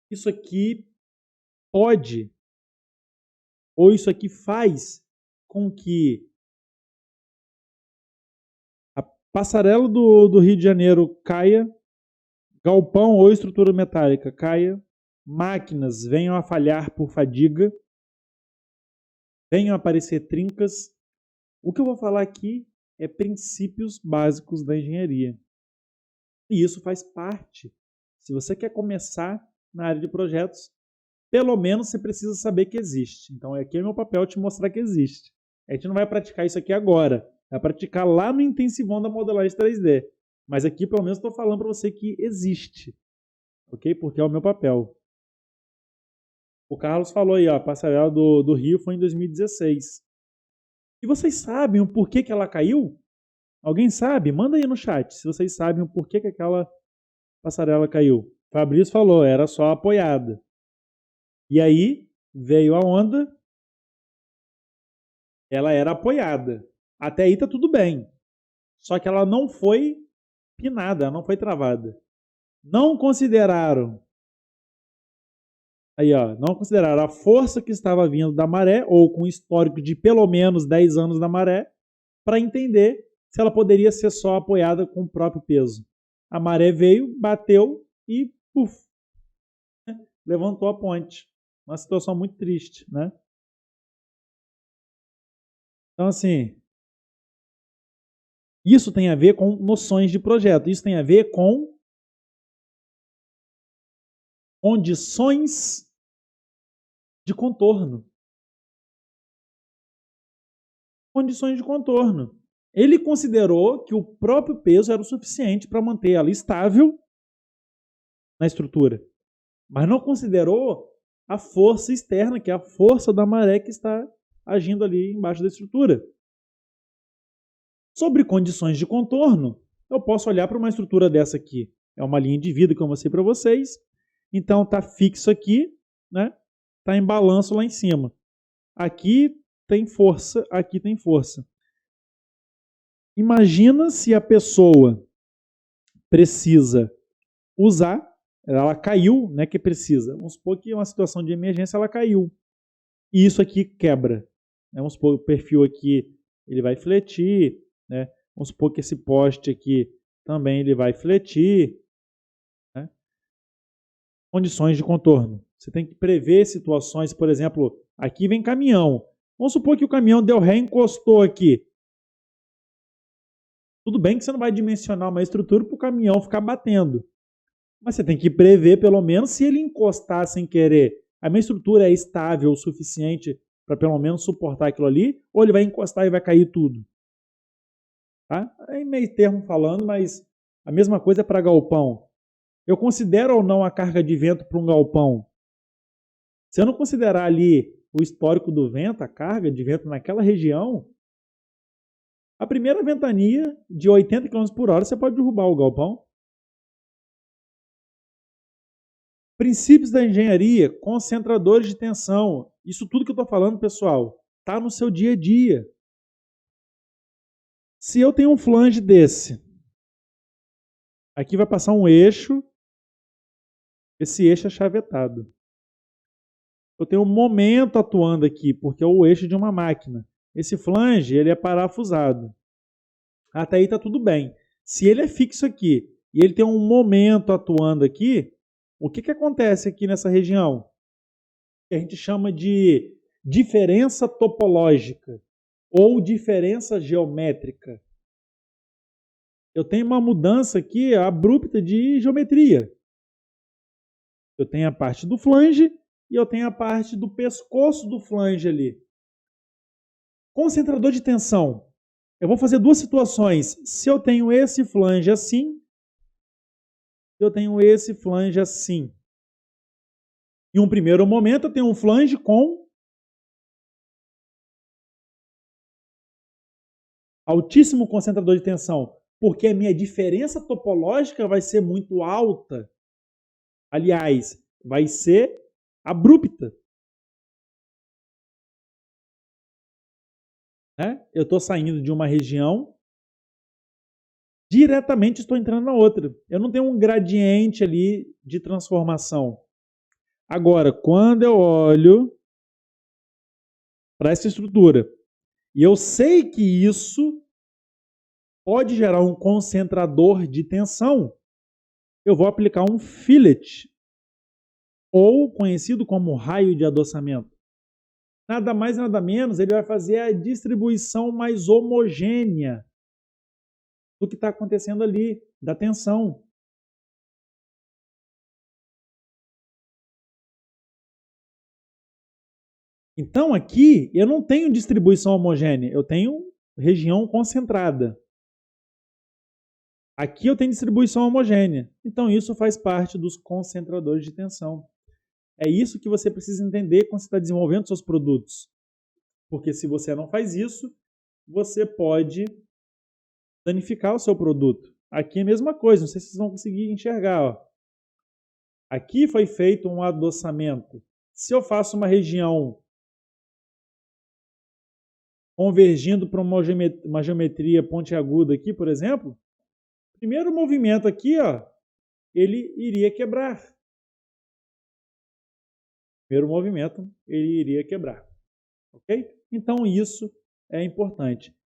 isso aqui pode, ou isso aqui faz com que a passarela do Rio de Janeiro caia, galpão ou estrutura metálica caia, máquinas venham a falhar por fadiga, venham a aparecer trincas. O que eu vou falar aqui é princípios básicos da engenharia. E isso faz parte. Se você quer começar na área de projetos, pelo menos você precisa saber que existe. Então aqui é meu papel te mostrar que existe. A gente não vai praticar isso aqui agora. Vai praticar lá no intensivão da modelagem 3D. Mas aqui pelo menos estou falando para você que existe. Ok? Porque é o meu papel. O Carlos falou aí, ó, a passarela do Rio foi em 2016. E vocês sabem o porquê que ela caiu? Alguém sabe? Manda aí no chat se vocês sabem o porquê que aquela passarela caiu. Fabrício falou, era só apoiada. E aí veio a onda, ela era apoiada. Até aí tá tudo bem. Só que ela não foi pinada, não foi travada. Não consideraram aí, ó, não consideraram a força que estava vindo da maré, ou com histórico de pelo menos 10 anos da maré, para entender se ela poderia ser só apoiada com o próprio peso. A maré veio, bateu e puf, levantou a ponte. Uma situação muito triste, né? Então, assim, isso tem a ver com noções de projeto. Isso tem a ver com condições de contorno. Condições de contorno. Ele considerou que o próprio peso era o suficiente para manter ela estável na estrutura, mas não considerou a força externa, que é a força da maré que está agindo ali embaixo da estrutura. Sobre condições de contorno, eu posso olhar para uma estrutura dessa aqui. É uma linha de vida que eu mostrei para vocês. Então está fixo aqui, né? Está em balanço lá em cima. Aqui tem força, aqui tem força. Imagina se a pessoa precisa usar, ela caiu, né, que precisa. Vamos supor que é uma situação de emergência, ela caiu. E isso aqui quebra. Vamos supor que o perfil aqui ele vai fletir, né? Vamos supor que esse poste aqui também ele vai fletir. Né? Condições de contorno. Você tem que prever situações, por exemplo, aqui vem caminhão. Vamos supor que o caminhão deu ré e encostou aqui. Tudo bem que você não vai dimensionar uma estrutura para o caminhão ficar batendo. Mas você tem que prever, pelo menos, se ele encostar sem querer, a minha estrutura é estável o suficiente para pelo menos suportar aquilo ali, ou ele vai encostar e vai cair tudo. Tá? É meio termo falando, mas a mesma coisa é para galpão. Eu considero ou não a carga de vento para um galpão? Se eu não considerar ali o histórico do vento, a carga de vento naquela região, a primeira ventania de 80 km por hora você pode derrubar o galpão. Princípios da engenharia, concentradores de tensão. Isso tudo que eu estou falando, pessoal, está no seu dia a dia. Se eu tenho um flange desse, aqui vai passar um eixo, esse eixo é chavetado. Eu tenho um momento atuando aqui, porque é o eixo de uma máquina. Esse flange ele é parafusado. Até aí está tudo bem. Se ele é fixo aqui e ele tem um momento atuando aqui, o que acontece aqui nessa região? Que a gente chama de diferença topológica ou diferença geométrica. Eu tenho uma mudança aqui abrupta de geometria. Eu tenho a parte do flange e eu tenho a parte do pescoço do flange ali. Concentrador de tensão. Eu vou fazer duas situações. Se eu tenho esse flange assim, eu tenho esse flange assim. Em um primeiro momento, eu tenho um flange com altíssimo concentrador de tensão, porque a minha diferença topológica vai ser muito alta. Aliás, vai ser abrupta. Né? Eu estou saindo de uma região, diretamente estou entrando na outra. Eu não tenho um gradiente ali de transformação. Agora, quando eu olho para essa estrutura e eu sei que isso pode gerar um concentrador de tensão, eu vou aplicar um fillet, ou conhecido como raio de adoçamento. Nada mais, nada menos, ele vai fazer a distribuição mais homogênea do que está acontecendo ali, da tensão. Então aqui eu não tenho distribuição homogênea, eu tenho região concentrada. Aqui eu tenho distribuição homogênea. Então isso faz parte dos concentradores de tensão. É isso que você precisa entender quando você está desenvolvendo seus produtos. Porque se você não faz isso, você pode danificar o seu produto. Aqui é a mesma coisa, não sei se vocês vão conseguir enxergar. Ó. Aqui foi feito um adoçamento. Se eu faço uma região convergindo para uma geometria pontiaguda aqui, por exemplo, o primeiro movimento aqui, ó, ele iria quebrar. Primeiro movimento, ele iria quebrar. Ok? Então isso é importante.